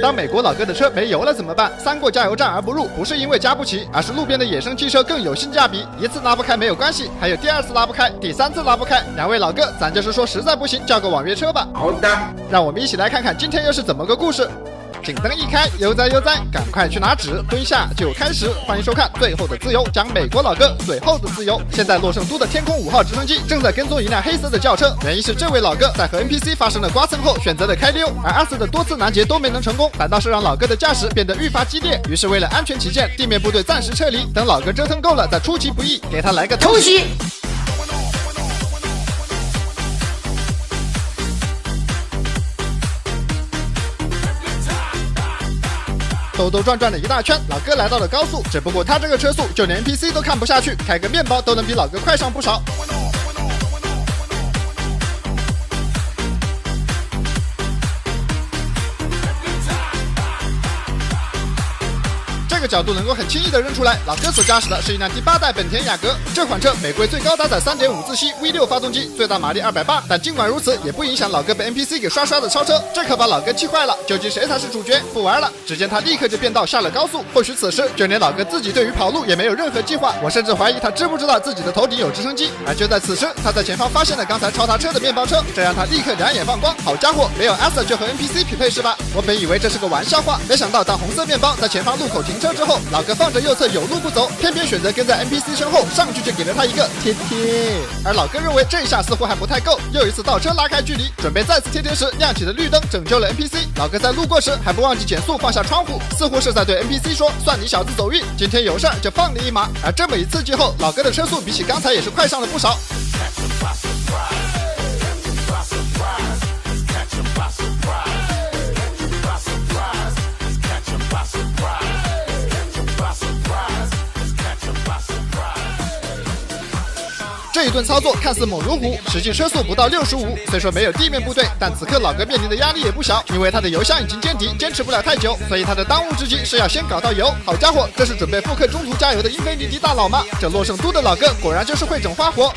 当美国老哥的车没油了怎么办？3过加油站而不入，不是因为加不起，而是路边的野生汽车更有性价比。一次拉不开没有关系，还有第2次拉不开，第3次拉不开。2位老哥，咱就是说实在不行，叫个网约车吧。好的，让我们一起来看看今天又是怎么个故事。警灯一开，悠哉悠哉，赶快去拿纸，蹲下就开始。欢迎收看《最后的自由》，讲美国老哥最后的自由。现在洛圣都的天空5号直升机正在跟踪一辆黑色的轿车，原因是这位老哥在和 NPC 发生了刮蹭后选择了开溜，而阿斯的多次拦截都没能成功，反倒是让老哥的驾驶变得愈发激烈。于是为了安全起见，地面部队暂时撤离，等老哥折腾够了再出其不意，给他来个偷袭。兜兜转转的一大圈，老哥来到了高速，只不过他这个车速就连 NPC 都看不下去，开个面包都能比老哥快上不少。这个角度能够很轻易地认出来，老哥所驾驶的是一辆第8代本田雅阁。这款车每柜最高搭载 3.5 自吸 V6 发动机，最大马力280，但尽管如此也不影响老哥被 NPC 给刷的超车，这可把老哥气坏了。究竟谁才是主角？不玩了！只见他立刻就变道下了高速。或许此时就连老哥自己对于跑路也没有任何计划，我甚至怀疑他知不知道自己的头顶有直升机。而就在此时，他在前方发现了刚才超他车的面包车，这让他立刻两眼放光。好家伙，没有 Asa 就和 NPC 匹配是吧？我本以为这是个玩笑话，没想到当红色面包在前方路口停车之后，老哥放着右侧有路不走，偏偏选择跟在 NPC 身后，上去就给了他一个贴贴。而老哥认为这一下似乎还不太够，又一次倒车拉开距离，准备再次贴贴时，亮起的绿灯拯救了 NPC。老哥在路过时还不忘记减速，放下窗户，似乎是在对 NPC 说：“算你小子走运，今天有事儿就放你一马。”而这么一刺激后，老哥的车速比起刚才也是快上了不少。这一顿操作看似猛如虎，实际车速不到65。虽说没有地面部队，但此刻老哥面临的压力也不小，因为他的油箱已经见底，坚持不了太久，所以他的当务之急是要先搞到油。好家伙，这是准备复刻中途加油的英菲尼迪大佬吗？这洛圣都的老哥果然就是会整花活。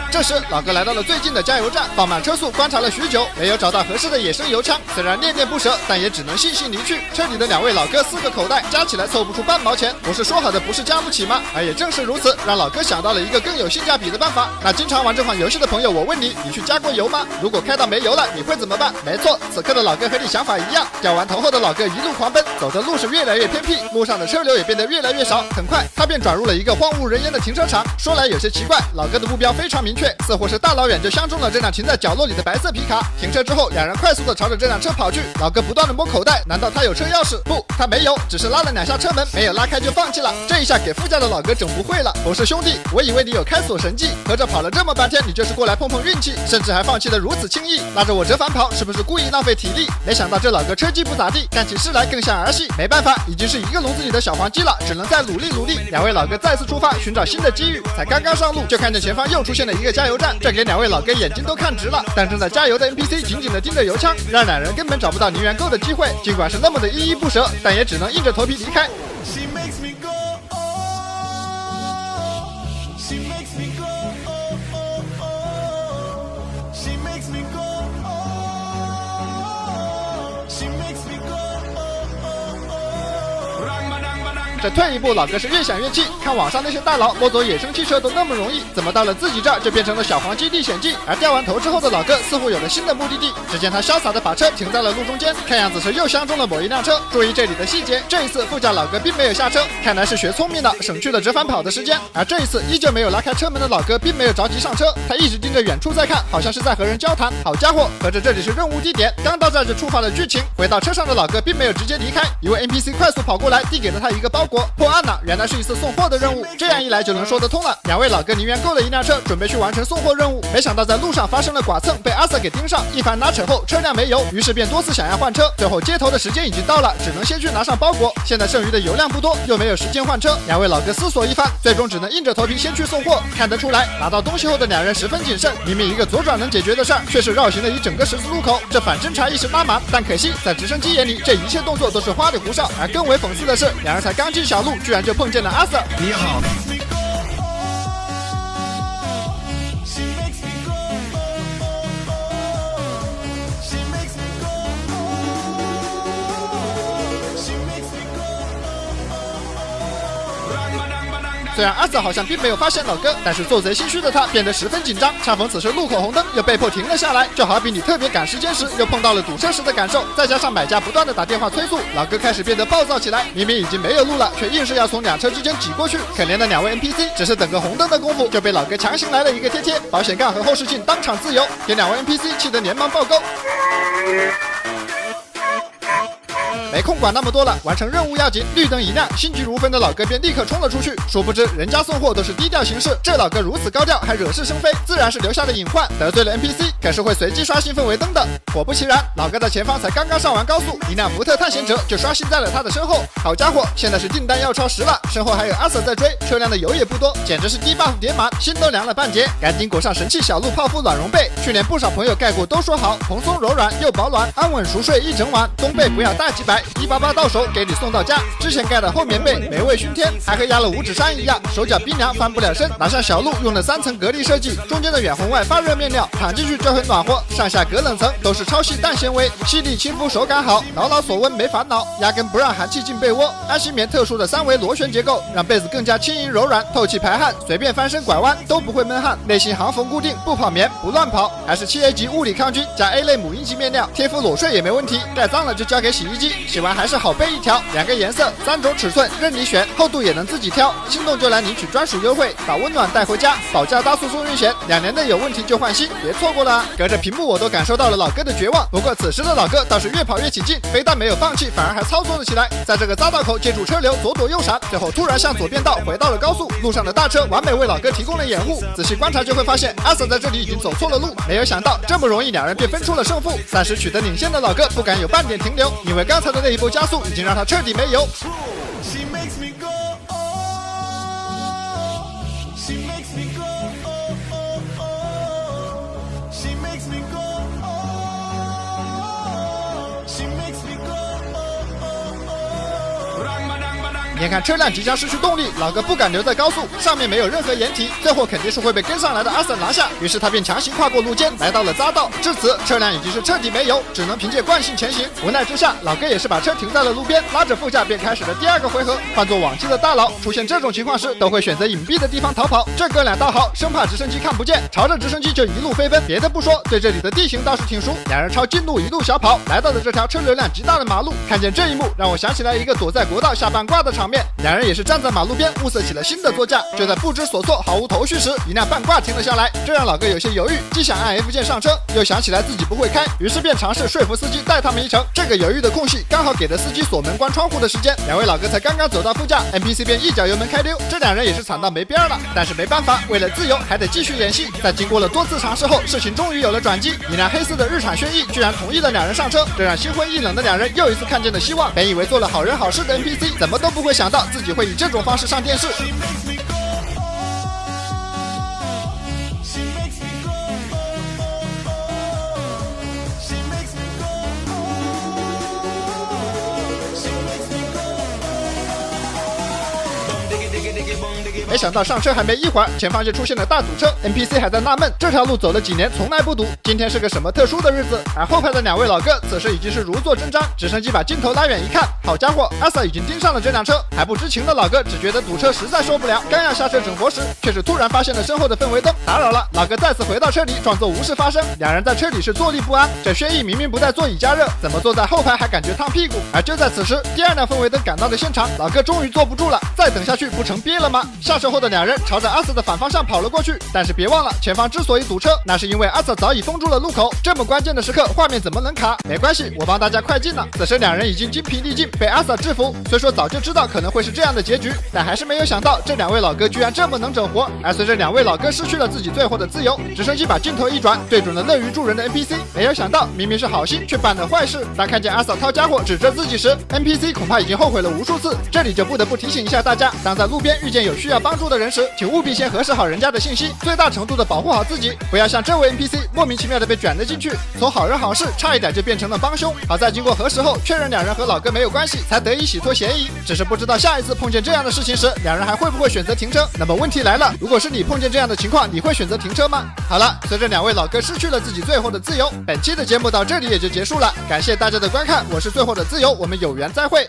这时老哥来到了最近的加油站，放慢车速观察了许久，没有找到合适的野生油枪，虽然恋恋不舍，但也只能悻悻离去。车里的2位老哥4个口袋加起来凑不出半毛钱，不是说好的不是加不起吗？而也正是如此，让老哥想到了一个更有性价比的办法。那经常玩这款游戏的朋友，我问你，你去加过油吗？如果开到没油了，你会怎么办？没错，此刻的老哥和你想法一样。掉完头后的老哥一路狂奔，走的路是越来越偏僻，路上的车流也变得越来越少。很快他便转入了一个荒无人烟的停车场。说来有些奇怪，老哥的目标非常明确，似乎是大老远就相中了这辆停在角落里的白色皮卡。停车之后，2人快速的朝着这辆车跑去。老哥不断的摸口袋，难道他有车钥匙？不，他没有，只是拉了2下车门，没有拉开就放弃了。这一下给副驾的老哥整不会了。不是兄弟，我以为你有开锁神技，合着跑了这么半天，你就是过来碰碰运气，甚至还放弃的如此轻易，拉着我折返跑，是不是故意浪费体力？没想到这老哥车技不咋地，干起事来更像儿戏。没办法，已经是一个笼子里的小黄鸡了，只能再努力努力。2位老哥再次出发，寻找新的机遇。才刚刚上路，就看见前方又出现了一个加油站，这给2位老哥眼睛都看直了。但正在加油的 NPC 紧紧地盯着油枪，让2人根本找不到宁愿购的机会。尽管是那么的依依不舍，但也只能硬着头皮离开。这退一步，老哥是越想越气，看网上那些大佬摸走野生汽车都那么容易，怎么到了自己这儿就变成了小黄鸡历险记？而掉完头之后的老哥似乎有了新的目的地，只见他潇洒的把车停在了路中间，看样子是又相中了某一辆车。注意这里的细节，这一次副驾老哥并没有下车，看来是学聪明了，省去了折返跑的时间。而这一次依旧没有拉开车门的老哥并没有着急上车，他一直盯着远处在看，好像是在和人交谈。好家伙，合着这里是任务地点，刚到这儿就触发了剧情。回到车上的老哥并没有直接离开，一位 NPC 快速跑过来递给了他一个包裹。破案了，原来是一次送货的任务，这样一来就能说得通了。两位老哥宁愿购了一辆车，准备去完成送货任务，没想到在路上发生了剐蹭，被阿 Sir 给盯上，一番拉扯后车辆没油，于是便多次想要换车，最后接头的时间已经到了，只能先去拿上包裹。现在剩余的油量不多，又没有时间换车，两位老哥思索一番，最终只能硬着头皮先去送货。看得出来，拿到东西后的两人十分谨慎，明明一个左转能解决的事儿，却是绕行了一整个十字路口，这反侦查意识拉满。但可惜在直升机眼里，这一切动作都是花里胡哨，而更为讽刺的是，两人才刚进小路，居然就碰见了阿 Sir。你好。虽然阿 Sir 好像并没有发现老哥，但是做贼心虚的他变得十分紧张。恰逢此时路口红灯，又被迫停了下来，就好比你特别赶时间时又碰到了堵车时的感受。再加上买家不断的打电话催促，老哥开始变得暴躁起来。明明已经没有路了，却硬是要从两车之间挤过去。可怜的两位 NPC 只是等个红灯的功夫，就被老哥强行来了一个贴贴，保险杠和后视镜当场自由，给两位 NPC 气得连忙爆沟。没空管那么多了，完成任务要紧。绿灯一亮，心急如焚的老哥便立刻冲了出去。殊不知人家送货都是低调行事，这老哥如此高调，还惹是生非，自然是留下了隐患，得罪了 NPC 可是会随机刷新氛围灯的。果不其然，老哥的前方才刚刚上完高速，一辆福特探险者就刷新在了他的身后。好家伙，现在是订单要超10了，身后还有阿 Sir 在追，车辆的油也不多，简直是低 buff 叠满，心都凉了半截。赶紧裹上神器小鹿泡芙暖绒被，去年不少朋友盖过都说好，蓬松柔软又保暖，安稳熟睡一整晚。冬被不要大几百，188到手给你送到家。之前盖的厚棉被美味熏天，还和压了五指山一样，手脚冰凉翻不了身。拿上小鹿用了3层隔离设计，中间的远红外发热面料，躺进去就很暖和，上下隔冷层都是超细氮纤维，细腻亲肤，手感好，牢牢锁温没烦恼，压根不让寒气进被窝。安心棉特殊的3维螺旋结构，让被子更加轻盈柔软，透气排汗，随便翻身拐弯都不会闷汗。内芯行缝固定，不跑棉不乱跑，还是7A 级物理抗菌加 A 类母婴级面料，贴敷裸睡也没问题。盖脏了就交给洗衣机，洗完还是好备一条，2个颜色3种尺寸任你选，厚度也能自己挑，心动就来领取专属优惠，把温暖带回家，保价大促送运险，2年内有问题就换新，别错过了。隔着屏幕我都感受到了老哥的绝望，不过此时的老哥倒是越跑越起劲，非但没有放弃，反而还操作了起来。在这个匝道口借助车流左躲右闪，最后突然向左变道回到了高速，路上的大车完美为老哥提供了掩护。仔细观察就会发现，阿 Sir 在这里已经走错了路，没有想到这么容易2人便分出了胜负。暂时取得领先的老哥不敢有半点停留，因为刚才的那一波加速已经让他彻底没油。眼看车辆即将失去动力，老哥不敢留在高速，上面没有任何掩体，最后肯定是会被跟上来的阿 Sir 拿下，于是他便强行跨过路肩，来到了匝道。至此，车辆已经是彻底没油，只能凭借惯性前行。无奈之下，老哥也是把车停在了路边，拉着副驾便开始了第2个回合。换做往期的大佬，出现这种情况时，都会选择隐蔽的地方逃跑。这哥俩倒好，生怕直升机看不见，朝着直升机就一路飞奔。别的不说，对这里的地形倒是挺熟。2人抄近路一路小跑，来到了这条车流量极大的马路。看见这一幕，让我想起来一个躲在国道下半挂的场面。2人也是站在马路边物色起了新的座驾，就在不知所措毫无头绪时，一辆半挂停了下来，这让老哥有些犹豫，既想按 F 键上车，又想起来自己不会开，于是便尝试说服司机带他们一程。这个犹豫的空隙刚好给了司机锁门关窗户的时间，两位老哥才刚刚走到副驾， NPC 便一脚油门开溜，这2人也是惨到没边了。但是没办法，为了自由还得继续演戏。在经过了多次尝试后，事情终于有了转机，一辆黑色的日产轩逸居然同意了2人上车，这让心灰意冷的2人又一次看见了希望。本以为做了好人好事的 NPC 怎么都不会想到自己会以这种方式上电视。没想到上车还没一会儿，前方就出现了大堵车， NPC 还在纳闷这条路走了几年从来不堵，今天是个什么特殊的日子。而后排的2位老哥此时已经是如坐针毡，直升机把镜头拉远一看，好家伙，阿 Sir 已经盯上了这辆车。还不知情的老哥只觉得堵车实在受不了，刚要下车整活时，却是突然发现了身后的氛围灯，打扰了。老哥再次回到车里，装作无事发生。2人在车里是坐立不安，这轩逸明明不带座椅加热，怎么坐在后排还感觉烫屁股？而就在此时，第2辆氛围灯赶到了现场，老哥终于坐不住了，再等下去不成憋了吗？下下车后的两人朝着阿 Sir 的反方向跑了过去，但是别忘了，前方之所以堵车，那是因为阿 Sir 早已封住了路口。这么关键的时刻，画面怎么能卡？没关系，我帮大家快进了。此时两人已经精疲力尽，被阿 Sir 制服。虽说早就知道可能会是这样的结局，但还是没有想到这两位老哥居然这么能整活。而随着两位老哥失去了自己最后的自由，直升机把镜头一转，对准了乐于助人的 NPC。没有想到，明明是好心，却办了坏事。当看见阿 Sir 掏家伙指着自己时， NPC 恐怕已经后悔了无数次。这里就不得不提醒一下大家，当在路边遇见有需要帮助的人时，请务必先核实好人家的信息，最大程度的保护好自己，不要像这位 NPC 莫名其妙的被卷了进去，从好人好事差一点就变成了帮凶。好在经过核实后确认两人和老哥没有关系，才得以洗脱嫌疑。只是不知道下一次碰见这样的事情时，两人还会不会选择停车？那么问题来了，如果是你碰见这样的情况，你会选择停车吗？好了，随着两位老哥失去了自己最后的自由，本期的节目到这里也就结束了，感谢大家的观看，我是最后的自由，我们有缘再会。